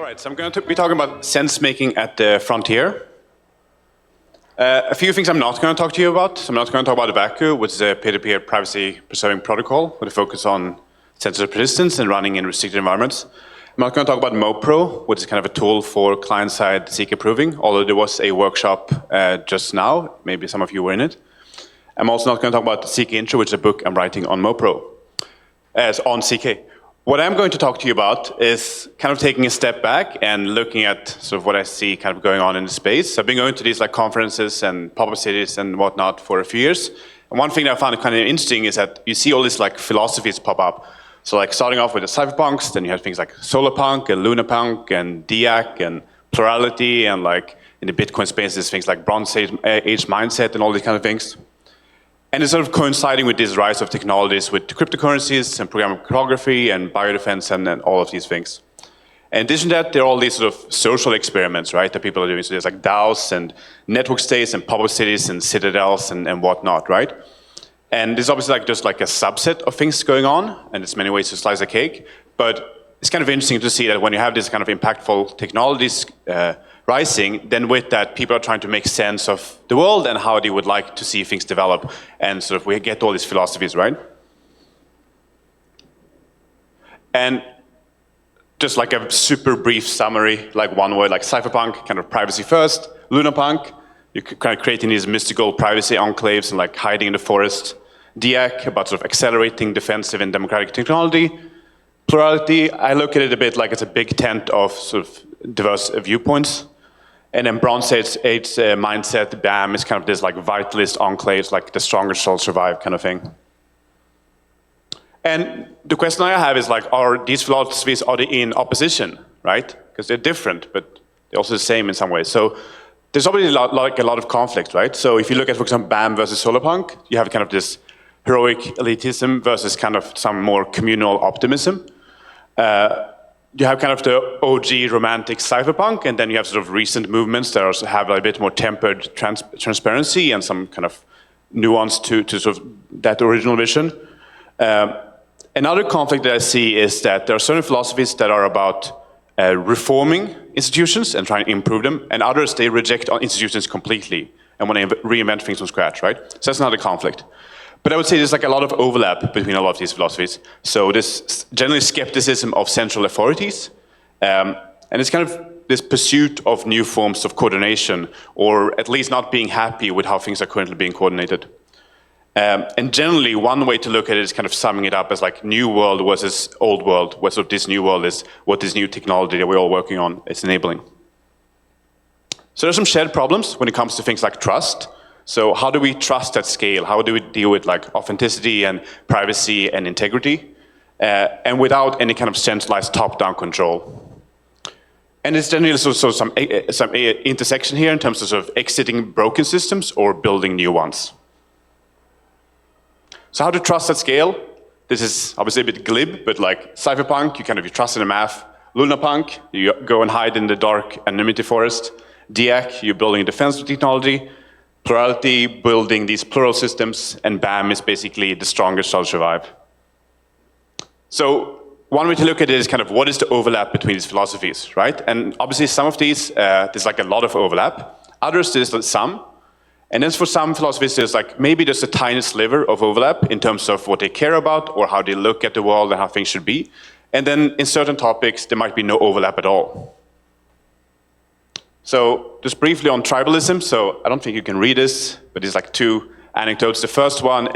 right, so I'm going to be talking about sense making at the frontier. A few things I'm not going to talk to you about. So I'm not going to talk about Vacu, which is a peer-to-peer privacy-preserving protocol with a focus on censorship resistance and running in restricted environments. I'm not going to talk about MoPro, which is kind of a tool for client-side seeker proving, although there was a workshop just now. Maybe some of you were in it. I'm also not going to talk about CK Intro, which is a book I'm writing on MoPro, on CK. What I'm going to talk to you about is kind of taking a step back and looking at sort of what I see kind of going on in the space. I've been going to these like conferences and pop-up cities and whatnot for a few years. And one thing that I found kind of interesting is that you see all these like philosophies pop up. So like starting off with the cypherpunks, then you have things like solarpunk and lunapunk and DIAC and plurality, and like in the Bitcoin space there's things like Bronze Age mindset and all these kind of things. And it's sort of coinciding with this rise of technologies with cryptocurrencies and programmable cryptography and biodefense and all of these things. In addition to that, there are all these sort of social experiments, right, that people are doing. So there's like DAOs and network states and pop-up cities and citadels and whatnot, right? And there's obviously like just like a subset of things going on, and there's many ways to slice a cake. But it's kind of interesting to see that when you have this kind of impactful technologies rising, then with that, people are trying to make sense of the world and how they would like to see things develop. And sort of we get all these philosophies, right? And just like a super brief summary, like one word, like cypherpunk, kind of privacy first. Lunapunk, you're kind of creating these mystical privacy enclaves and like hiding in the forest. DIAC, about sort of accelerating defensive and democratic technology. Plurality, I look at it a bit like it's a big tent of sort of diverse viewpoints. And then Bronze Age mindset, BAM, is kind of this like vitalist enclaves, like the strongest shall survive kind of thing. And the question I have is like, are these philosophies, are they in opposition, right? Because they're different, but they're also the same in some ways. So there's obviously a lot of conflict, right? So if you look at, for example, BAM versus solarpunk, you have kind of this heroic elitism versus kind of some more communal optimism. You have kind of the OG romantic cypherpunk, and then you have sort of recent movements that also have a bit more tempered transparency and some kind of nuance to sort of that original vision. Another conflict that I see is that there are certain philosophies that are about reforming institutions and trying to improve them, and others, they reject institutions completely and want to reinvent things from scratch, right? So that's another conflict. But I would say there's like a lot of overlap between a lot of these philosophies. So this generally skepticism of central authorities, and it's kind of this pursuit of new forms of coordination, or at least not being happy with how things are currently being coordinated. And generally, one way to look at it is kind of summing it up as like new world versus old world, where sort of this new world is what this new technology that we're all working on is enabling. So there's some shared problems when it comes to things like trust. So how do we trust at scale? How do we deal with like authenticity and privacy and integrity, and without any kind of centralized top-down control? And there's generally also some intersection here in terms of sort of exiting broken systems or building new ones. So how to trust at scale? This is obviously a bit glib, but like cypherpunk, you trust in the math. Lunapunk, you go and hide in the dark anonymity forest. DIAC, you're building a defensive technology. Plurality, building these plural systems, and BAM is basically the strongest shall survive. So one way to look at it is kind of what is the overlap between these philosophies, right? And obviously some of these, there's like a lot of overlap. Others, there's some. And then for some philosophies, there's like maybe just a tiny sliver of overlap in terms of what they care about or how they look at the world and how things should be. And then in certain topics, there might be no overlap at all. So just briefly on tribalism, so I don't think you can read this, but it's like two anecdotes. The first one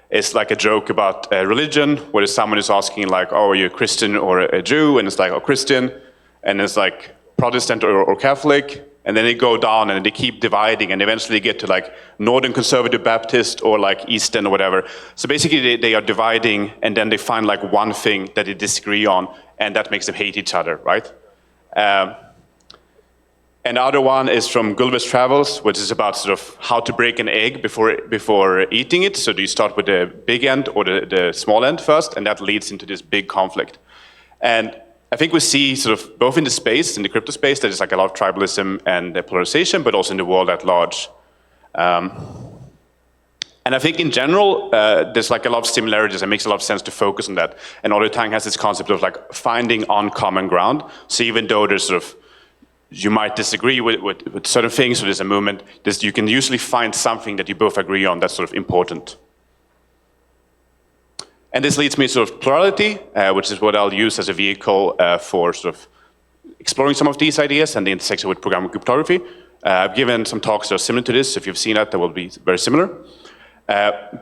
is like a joke about religion, where someone is asking like, oh, are you a Christian or a Jew? And it's like, oh, Christian. And it's like Protestant or Catholic. And then they go down and they keep dividing and eventually get to like Northern Conservative Baptist or like Eastern or whatever. So basically they are dividing, and then they find like one thing that they disagree on, and that makes them hate each other, right? And the other one is from Gulliver's Travels, which is about sort of how to break an egg before eating it. So do you start with the big end or the small end first? And that leads into this big conflict. And I think we see sort of both in the space, in the crypto space, there's like a lot of tribalism and polarization, but also in the world at large. And And I think in general, there's like a lot of similarities. It makes a lot of sense to focus on that. And Odytang has this concept of like finding on common ground. So even though there's sort of, you might disagree with certain things, or there's a movement, you can usually find something that you both agree on that's sort of important. And this leads me to sort of Plurality, which is what I'll use as a vehicle for sort of exploring some of these ideas and the intersection with programmable cryptography. I've given some talks that are similar to this. If you've seen that, they will be very similar.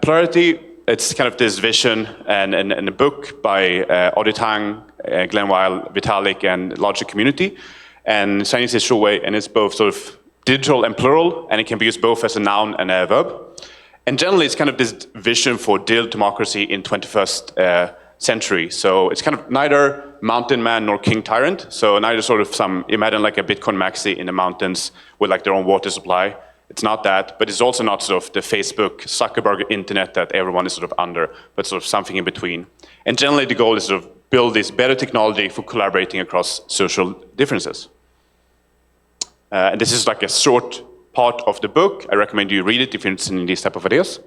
Plurality, it's kind of this vision and a book by Odytang, Glenn Weil, Vitalik, and larger community. And Chinese is short way, and it's both sort of digital and plural, and it can be used both as a noun and a verb. And generally, it's kind of this vision for digital democracy in 21st century. So it's kind of neither mountain man nor king tyrant. So neither sort of imagine like a Bitcoin maxi in the mountains with like their own water supply. It's not that, but it's also not sort of the Facebook, Zuckerberg internet that everyone is sort of under, but sort of something in between. And generally, the goal is sort of build this better technology for collaborating across social differences. And this is like a short part of the book. I recommend you read it if you're interested in these type of ideas.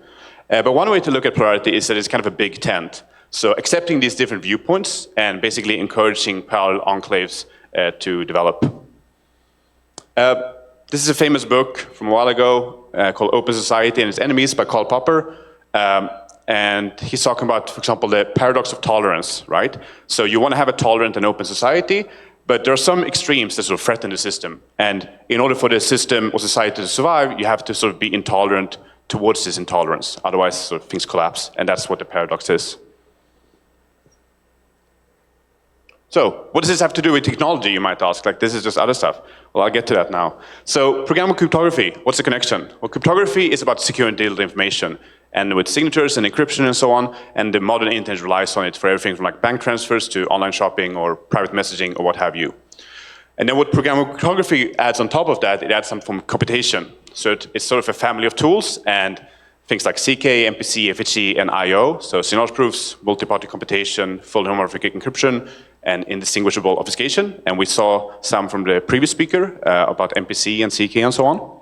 But one way to look at Plurality is that it's kind of a big tent. So accepting these different viewpoints and basically encouraging parallel enclaves to develop. This is a famous book from a while ago called Open Society and Its Enemies by Karl Popper. And he's talking about, for example, the paradox of tolerance, right? So you want to have a tolerant and open society, but there are some extremes that sort of threaten the system. And in order for the system or society to survive, you have to sort of be intolerant towards this intolerance. Otherwise, sort of things collapse. And that's what the paradox is. So what does this have to do with technology, you might ask? Like, this is just other stuff. Well, I'll get to that now. So programmable cryptography, what's the connection? Well, cryptography is about securing digital information, and with signatures and encryption and so on, and the modern internet relies on it for everything from like bank transfers to online shopping or private messaging or what have you. And then what programmable cryptography adds on top of that, it adds some form of computation. So it's sort of a family of tools, and things like CK, MPC, FHE, and IO, so synonymous proofs, multi-party computation, full homomorphic encryption, and indistinguishable obfuscation. And we saw some from the previous speaker about MPC and CK and so on.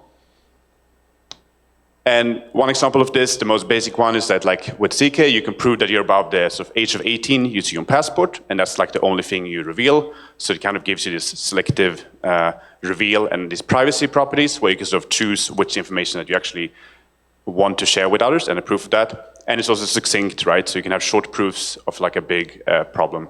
And one example of this, the most basic one, is that like with CK, you can prove that you're above the sort of age of 18 using your passport, and that's like the only thing you reveal. So it kind of gives you this selective reveal and these privacy properties where you can sort of choose which information that you actually want to share with others and a proof of that. And it's also succinct, right? So you can have short proofs of like a big problem.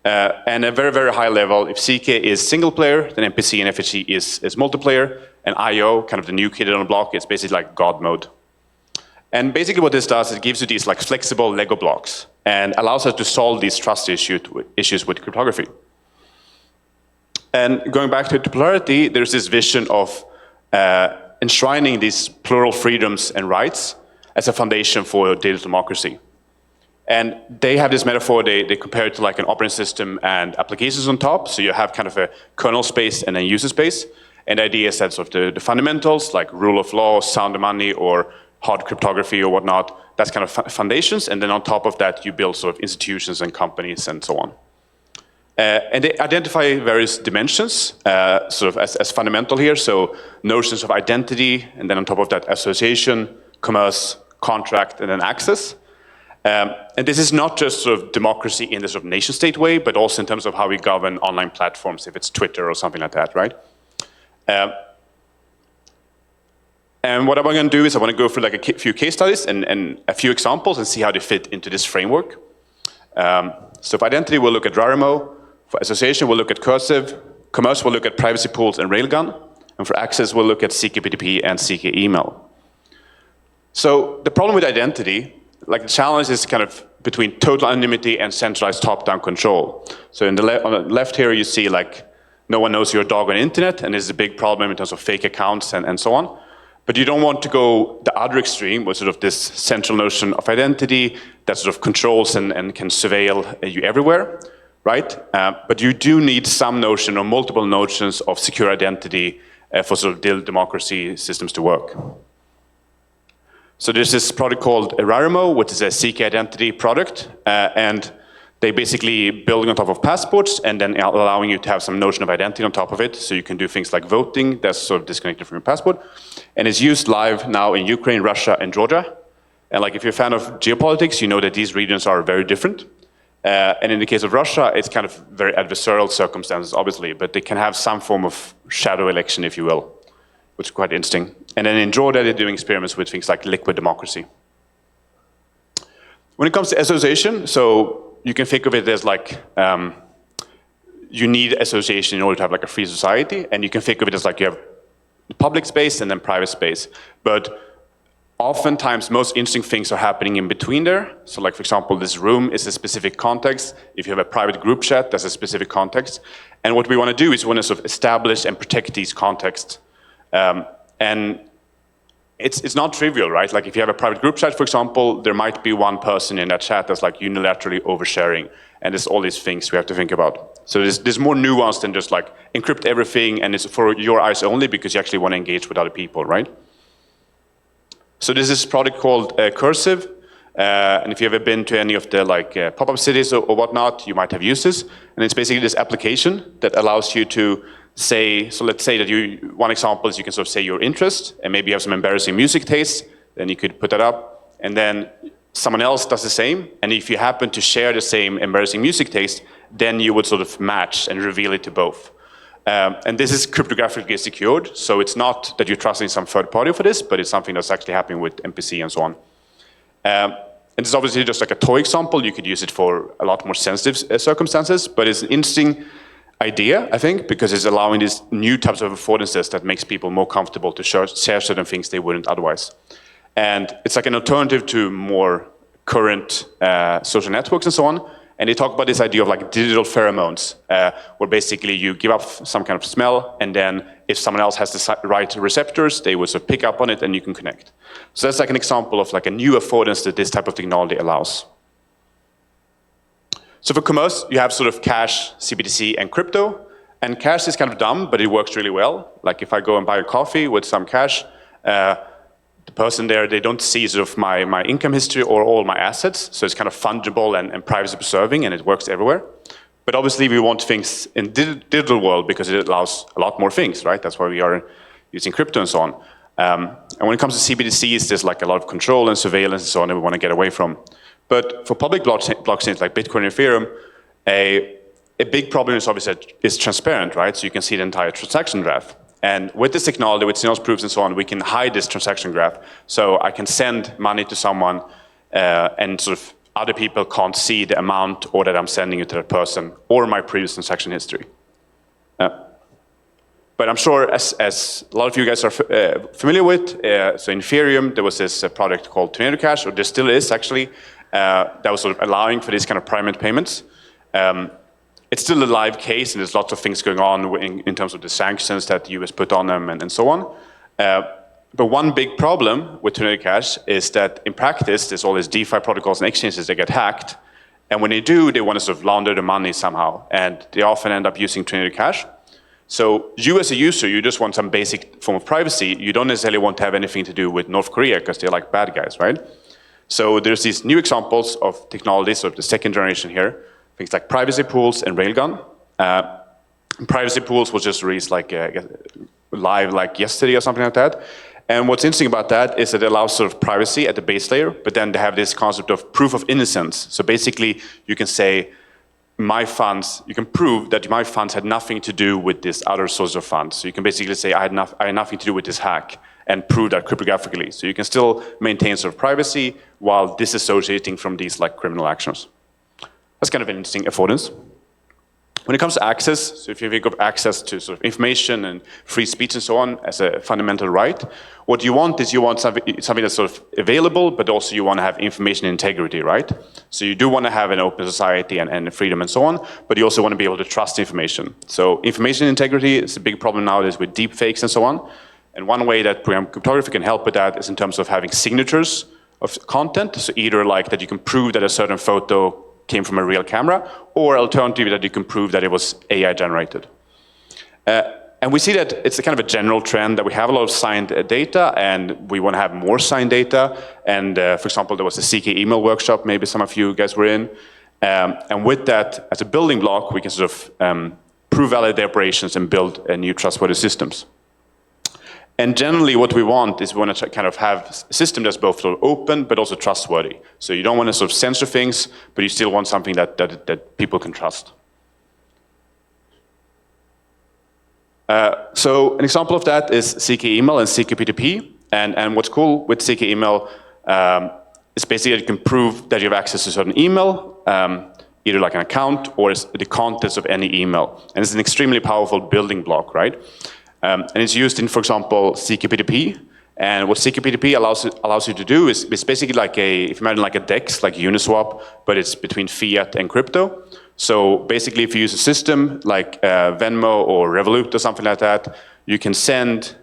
And a very, very high level, if CK is single player, then MPC and FHE is multiplayer, and IO, kind of the new kid on the block, it's basically like God mode. And basically what this does, it gives you these like flexible Lego blocks and allows us to solve these trust issues with cryptography. And going back to Plurality, there's this vision of enshrining these plural freedoms and rights as a foundation for digital democracy. And they have this metaphor, they compare it to like an operating system and applications on top. So you have kind of a kernel space and then user space. And the idea is that sort of the fundamentals, like rule of law, sound of money, or hard cryptography or whatnot, that's kind of foundations. And then on top of that, you build sort of institutions and companies and so on. And they identify various dimensions sort of as fundamental here. So notions of identity, and then on top of that, association, commerce, contract, and then access. And this is not just sort of democracy in the sort of nation state way, but also in terms of how we govern online platforms, if it's Twitter or something like that, right? And what I'm going to do is I want to go through like a few case studies and a few examples and see how they fit into this framework. So for identity, we'll look at Raramo. For association, we'll look at Cursive. Commerce, we'll look at privacy pools and Railgun. And for access, we'll look at CKPTP and CK email. So the problem with identity, like the challenge is kind of between total anonymity and centralized top-down control. So on the left here, you see like no one knows your dog on the internet, and this is a big problem in terms of fake accounts and so on. But you don't want to go the other extreme with sort of this central notion of identity that sort of controls and can surveil you everywhere, right? But you do need some notion or multiple notions of secure identity for sort of digital democracy systems to work. So there's this product called Raramo, which is a CK identity product, and they basically build on top of passports and then allowing you to have some notion of identity on top of it. So you can do things like voting, that's sort of disconnected from your passport. And it's used live now in Ukraine, Russia, and Georgia. And like if you're a fan of geopolitics, you know that these regions are very different. And in the case of Russia, it's kind of very adversarial circumstances, obviously, but they can have some form of shadow election, if you will, which is quite interesting. And then in Georgia, they're doing experiments with things like liquid democracy. When it comes to association, so you can think of it as like, you need association in order to have like a free society, and you can think of it as like you have public space and then private space. But oftentimes, most interesting things are happening in between there. So like, for example, this room is a specific context. If you have a private group chat, that's a specific context. And what we want to do is we want to sort of establish and protect these contexts. And it's not trivial, right? Like if you have a private group chat, for example, there might be one person in that chat that's like unilaterally oversharing. And there's all these things we have to think about. So there's more nuance than just like encrypt everything and it's for your eyes only because you actually want to engage with other people, right? So this is a product called Cursive. And if you've ever been to any of the like pop-up cities or whatnot, you might have used this. And it's basically this application that allows you to say, so let's say that one example is you can sort of say your interest and maybe you have some embarrassing music tastes, then you could put that up. And then someone else does the same. And if you happen to share the same embarrassing music taste, then you would sort of match and reveal it to both. And this is cryptographically secured, so it's not that you're trusting some third party for this, but it's something that's actually happening with MPC and so on. And it's obviously just like a toy example. You could use it for a lot more sensitive circumstances, but it's an interesting idea, I think, because it's allowing these new types of affordances that makes people more comfortable to share certain things they wouldn't otherwise. And it's like an alternative to more current social networks and so on. And they talk about this idea of like digital pheromones, where basically you give up some kind of smell, and then if someone else has the right receptors, they will sort of pick up on it and you can connect. So that's like an example of like a new affordance that this type of technology allows. So for commerce, you have sort of cash, CBDC, and crypto. And cash is kind of dumb, but it works really well. Like if I go and buy a coffee with some cash, the person there, they don't see sort of my income history or all my assets. So it's kind of fungible and privacy preserving, and it works everywhere. But obviously we want things in digital world because it allows a lot more things, right? That's why we are using crypto and so on. And when it comes to CBDCs, there's like a lot of control and surveillance and so on that we want to get away from. But for public blockchains like Bitcoin and Ethereum, a big problem is obviously that it's transparent, right? So you can see the entire transaction graph. And with this technology, with Signals proofs and so on, we can hide this transaction graph. So I can send money to someone and sort of other people can't see the amount or that I'm sending it to that person or my previous transaction history. But I'm sure as a lot of you guys are familiar with, so in Ethereum, there was this product called Tornado Cash, or there still is actually, that was sort of allowing for these kind of private payments. It's still a live case, and there's lots of things going on in terms of the sanctions that the US put on them and so on. But one big problem with Tornado Cash is that in practice, there's all these DeFi protocols and exchanges that get hacked. And when they do, they want to sort of launder the money somehow. And they often end up using Tornado Cash. So you as a user, you just want some basic form of privacy. You don't necessarily want to have anything to do with North Korea because they're like bad guys, right? So there's these new examples of technologies of the second generation here. Things like privacy pools and Railgun. Privacy pools was just released like live like yesterday or something like that. And what's interesting about that is that it allows sort of privacy at the base layer, but then they have this concept of proof of innocence. So basically, you can say, my funds, you can prove that my funds had nothing to do with this other source of funds. So you can basically say, I had nothing to do with this hack and prove that cryptographically. So you can still maintain sort of privacy while disassociating from these like criminal actions. That's kind of an interesting affordance. When it comes to access, so if you think of access to sort of information and free speech and so on as a fundamental right, what you want is you want something that's sort of available, but also you want to have information integrity, right? So you do want to have an open society and freedom and so on, but you also want to be able to trust information. So information integrity is a big problem nowadays with deep fakes and so on. And one way that program cryptography can help with that is in terms of having signatures of content. So either like that you can prove that a certain photo came from a real camera, or alternatively that you can prove that it was AI generated. And we see that it's a kind of a general trend that we have a lot of signed data, and we want to have more signed data. And for example, there was a CK email workshop, maybe some of you guys were in. And with that, as a building block, we can sort of prove validate the operations and build new trustworthy systems. And generally what we want is we want to kind of have a system that's both sort of open but also trustworthy. So you don't want to sort of censor things, but you still want something that people can trust. So an example of that is CK email and CK P2P. And what's cool with CK email is basically that you can prove that you have access to a certain email, either like an account or the contents of any email. And it's an extremely powerful building block, right? And it's used in, for example, CK P2P. And what CK P2P allows you to do is basically like if you imagine like a DEX, like Uniswap, but it's between fiat and crypto. So basically, if you use a system like Venmo or Revolut or something like that, you can send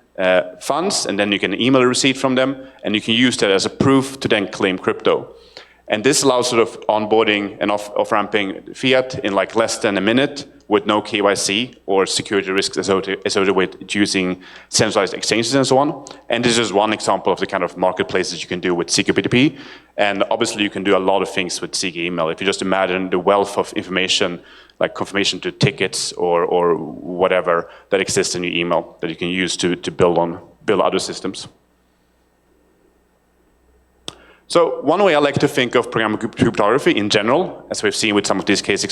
funds and then you can email a receipt from them, and you can use that as a proof to then claim crypto. And this allows sort of onboarding and off-ramping fiat in like less than a minute with no KYC or security risks associated with using centralized exchanges and so on. And this is one example of the kind of marketplaces you can do with CK P2P. And obviously you can do a lot of things with CK email. If you just imagine the wealth of information, like confirmation to tickets or whatever that exists in your email that you can use to build other systems. So one way I like to think of programmable cryptography in general, as we've seen with some of these case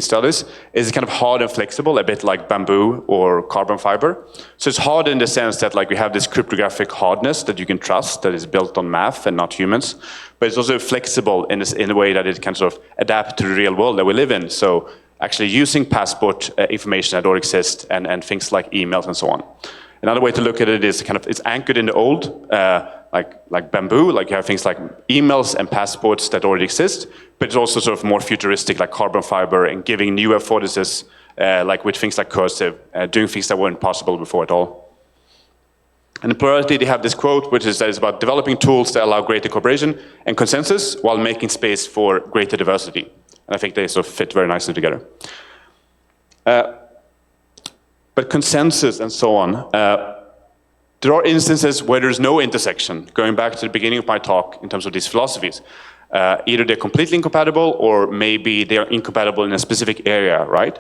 studies, is kind of hard and flexible, a bit like bamboo or carbon fiber. So it's hard in the sense that like we have this cryptographic hardness that you can trust, that is built on math and not humans. But it's also flexible in a way that it can sort of adapt to the real world that we live in. So actually using passport information that already exists and things like emails and so on. Another way to look at it is kind of it's anchored in the old, like bamboo, like you have things like emails and passports that already exist, but it's also sort of more futuristic, like carbon fiber, and giving new affordances, like with things like cursive, doing things that weren't possible before at all. And in Plurality, they have this quote, which is that it's about developing tools that allow greater cooperation and consensus while making space for greater diversity. And I think they sort of fit very nicely together. But consensus and so on, there are instances where there's no intersection, going back to the beginning of my talk in terms of these philosophies. Either they're completely incompatible or maybe they are incompatible in a specific area, right?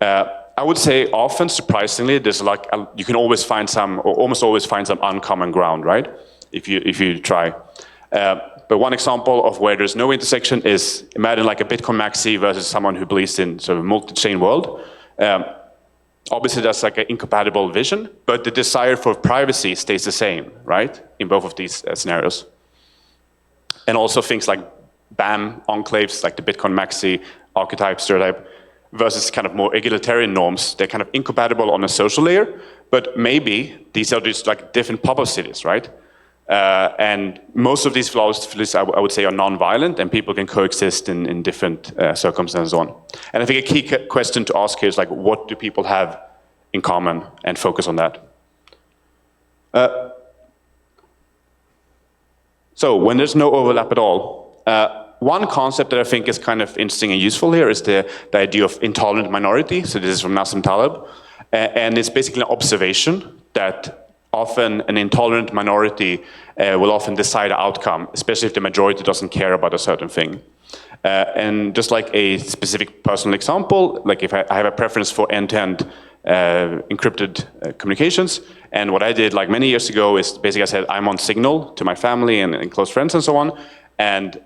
I would say often, surprisingly, there's like, you can always find some, or almost always find some uncommon ground, right? If you try. But one example of where there's no intersection is, imagine like a Bitcoin maxi versus someone who believes in sort of multi-chain world. Obviously, that's like an incompatible vision, but the desire for privacy stays the same, right? In both of these scenarios. And also things like BAM enclaves, like the Bitcoin maxi archetype, stereotype, versus kind of more egalitarian norms. They're kind of incompatible on a social layer, but maybe these are just like different pop-up cities, right? And most of these philosophies, I would say, are non-violent, and people can coexist in different circumstances and so on. And I think a key question to ask here is, like, what do people have in common, and focus on that. So when there's no overlap at all, one concept that I think is kind of interesting and useful here is the idea of intolerant minority. So this is from Nassim Taleb. And it's basically an observation that often an intolerant minority will often decide the outcome, especially if the majority doesn't care about a certain thing. And just like a specific personal example, like if I have a preference for end-to-end encrypted communications, and what I did like many years ago is basically I said I'm on Signal to my family and close friends and so on, and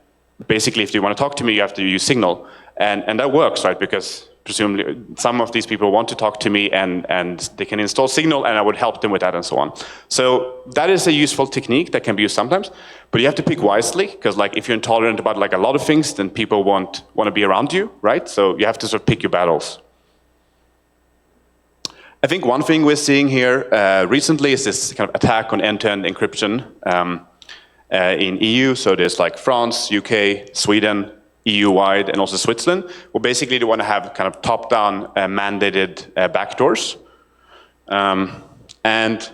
basically if you want to talk to me you have to use Signal, and that works, right? Because presumably some of these people want to talk to me and they can install Signal, and I would help them with that and so on. So that is a useful technique that can be used sometimes, but you have to pick wisely, because like if you're intolerant about like a lot of things, then people want to be around you, right? So you have to sort of pick your battles. I think one thing we're seeing here recently is this kind of attack on end-to-end encryption in EU. So there's like France, UK, Sweden, EU-wide, and also Switzerland. Well, basically they want to have kind of top-down mandated backdoors. And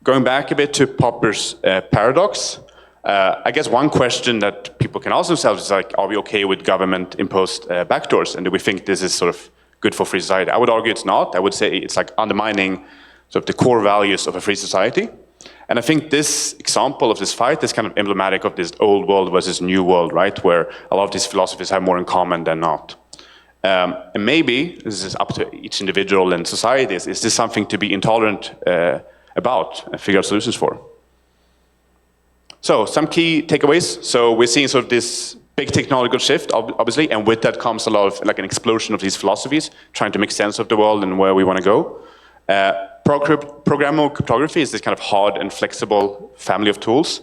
going back a bit to Popper's paradox, I guess one question that people can ask themselves is like, are we okay with government-imposed backdoors? And do we think this is sort of good for free society? I would argue it's not. I would say it's like undermining sort of the core values of a free society. And I think this example of this fight is kind of emblematic of this old world versus new world, right? Where a lot of these philosophies have more in common than not. And maybe, this is up to each individual and society, is this something to be intolerant about and figure out solutions for. So some key takeaways. So we're seeing sort of this big technological shift, obviously, and with that comes a lot of like an explosion of these philosophies, trying to make sense of the world and where we want to go. Programmable cryptography is this kind of hard and flexible family of tools.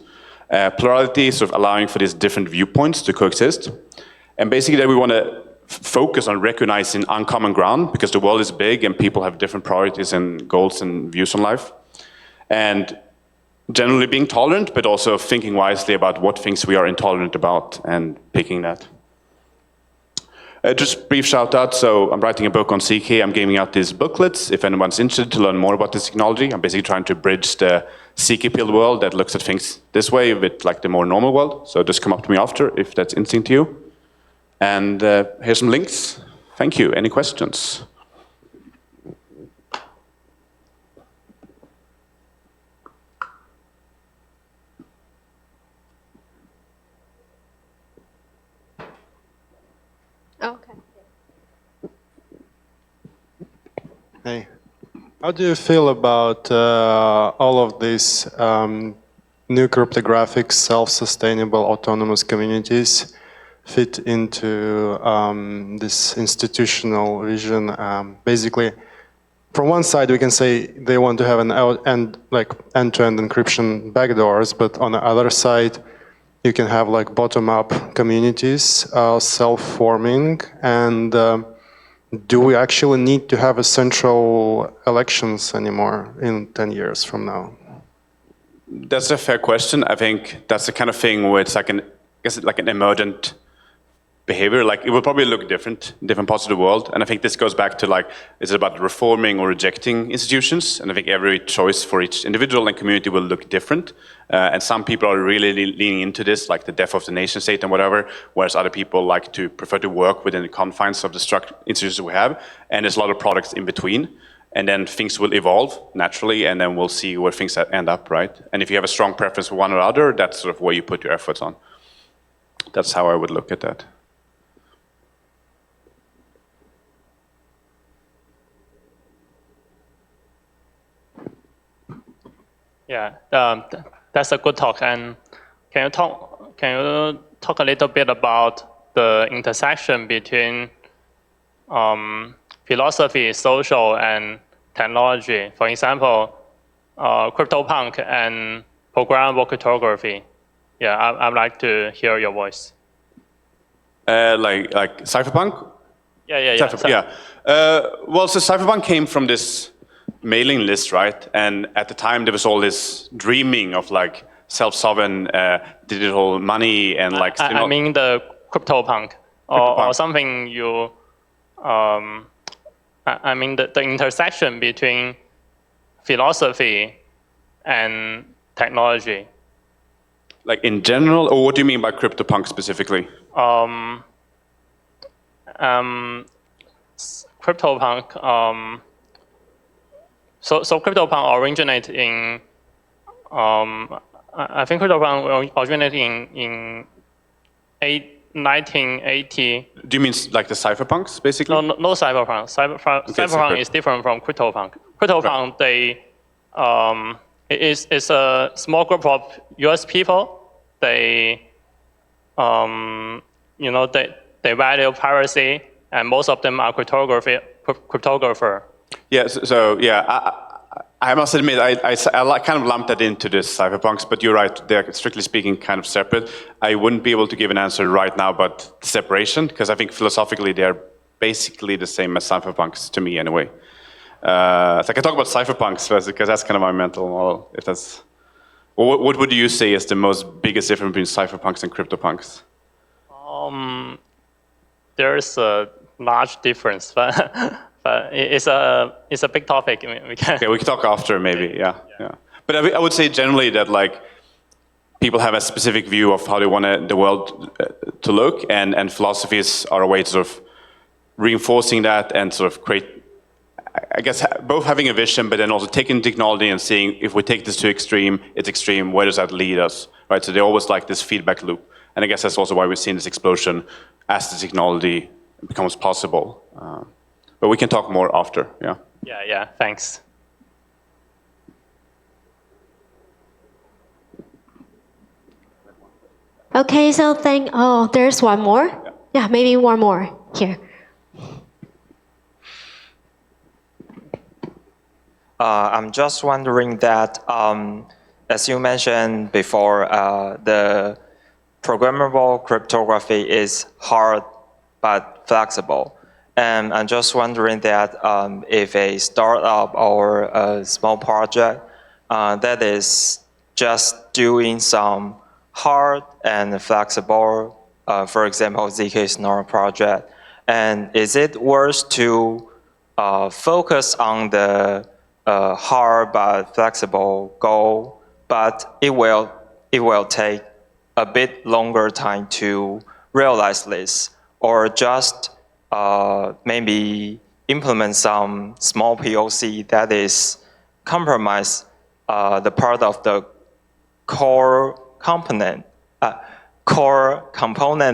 Plurality is sort of allowing for these different viewpoints to coexist. And basically that we want to focus on recognizing uncommon ground because the world is big and people have different priorities and goals and views on life. And generally being tolerant, but also thinking wisely about what things we are intolerant about and picking that. Just brief shout out, so I'm writing a book on CK, I'm giving out these booklets. If anyone's interested to learn more about this technology, I'm basically trying to bridge the CK-pilled world that looks at things this way with like the more normal world. So just come up to me after if that's interesting to you. And here's some links. Thank you. Any questions? Okay. Hey, how do you feel about all of these new cryptographic, self-sustainable, autonomous communities fit into this institutional vision? Basically, from one side, we can say they want to have an end-to-end encryption backdoors, but on the other side, you can have like bottom-up communities self-forming. And do we actually need to have a central elections anymore in 10 years from now? That's a fair question. I think that's the kind of thing where it's like I guess it's like an emergent behavior. Like it will probably look different in different parts of the world. And I think this goes back to like, is it about reforming or rejecting institutions? And I think every choice for each individual and community will look different. And some people are really leaning into this, like the death of the nation state and whatever, whereas other people like to prefer to work within the confines of the institutions we have. And there's a lot of products in between. And then things will evolve naturally, and then we'll see where things end up, right? And if you have a strong preference for one or other, that's sort of where you put your efforts on. That's how I would look at that. Yeah, that's a good talk. And can you talk a little bit about the intersection between philosophy, social, and technology? For example, CryptoPunk and programmable cryptography. Yeah, I'd like to hear your voice. Like cypherpunk? Yeah. Well, so cypherpunk came from this mailing list, right? And at the time, there was all this dreaming of like self-sovereign digital money and like. I mean the CryptoPunk or something you. I mean the intersection between philosophy and technology. Like in general, or what do you mean by CryptoPunk specifically? CryptoPunk. So CryptoPunk originated in, I think CryptoPunk originated in 1980. Do you mean like the cypherpunks, basically? No cypherpunk. Cypherpunk is different from CryptoPunk. CryptoPunk, right. It's a small group of US people. They value privacy, and most of them are cryptographer. Yeah, I must admit, I kind of lumped that into this cypherpunks, but you're right, they're strictly speaking kind of separate. I wouldn't be able to give an answer right now about separation, because I think philosophically they're basically the same as cypherpunks to me anyway. So I can talk about cypherpunks because that's kind of my mental model. If that's, what would you say is the most biggest difference between cypherpunks and CryptoPunks? There's a large difference, but it's a big topic. We can. Okay, we can talk after maybe. Yeah. But I would say generally that like people have a specific view of how they want the world to look, and philosophies are a way to sort of reinforcing that and sort of create, I guess, both having a vision, but then also taking technology and seeing if we take this to extreme, it's extreme, where does that lead us, right? So they always like this feedback loop. And I guess that's also why we've seen this explosion as the technology becomes possible. But we can talk more after, yeah. Yeah, thanks. Okay, so there's one more. Yeah, maybe one more here. I'm just wondering that, as you mentioned before, the programmable cryptography is hard but flexible. And I'm just wondering that if a startup or a small project that is just doing some hard and flexible, for example, ZK Snark project, and is it worth to focus on the hard but flexible goal, but it will take a bit longer time to realize this, or just maybe implement some small POC that is compromise the part of the core component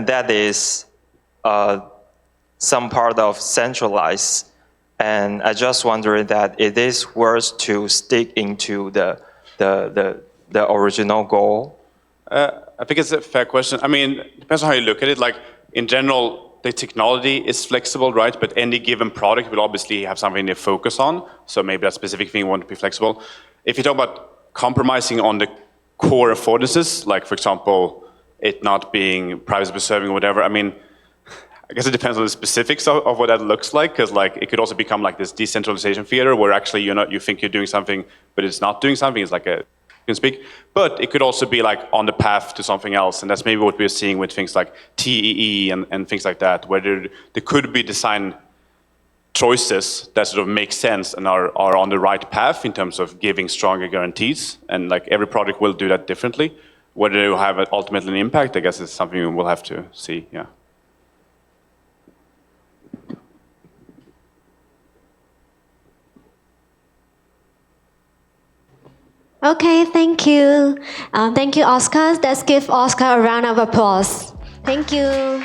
that is some part of centralized. And I just wonder that it is worth to stick into the original goal. I think it's a fair question. I mean, it depends on how you look at it. Like, in general, the technology is flexible, right? But any given product will obviously have something they focus on. So maybe that specific thing won't be flexible. If you talk about compromising on the core affordances, like, for example, it not being privacy preserving or whatever, I mean, I guess it depends on the specifics of what that looks like, because like it could also become like this decentralization theater where actually you think you're doing something, but it's not doing something. It's like you can speak. But it could also be like on the path to something else, and that's maybe what we're seeing with things like TEE and things like that, where there could be design choices that sort of make sense and are on the right path in terms of giving stronger guarantees. And like every product will do that differently. Whether it will have ultimately an impact, I guess, is something we'll have to see. Yeah. Okay, thank you. Thank you, Oskar. Let's give Oskar a round of applause. Thank you.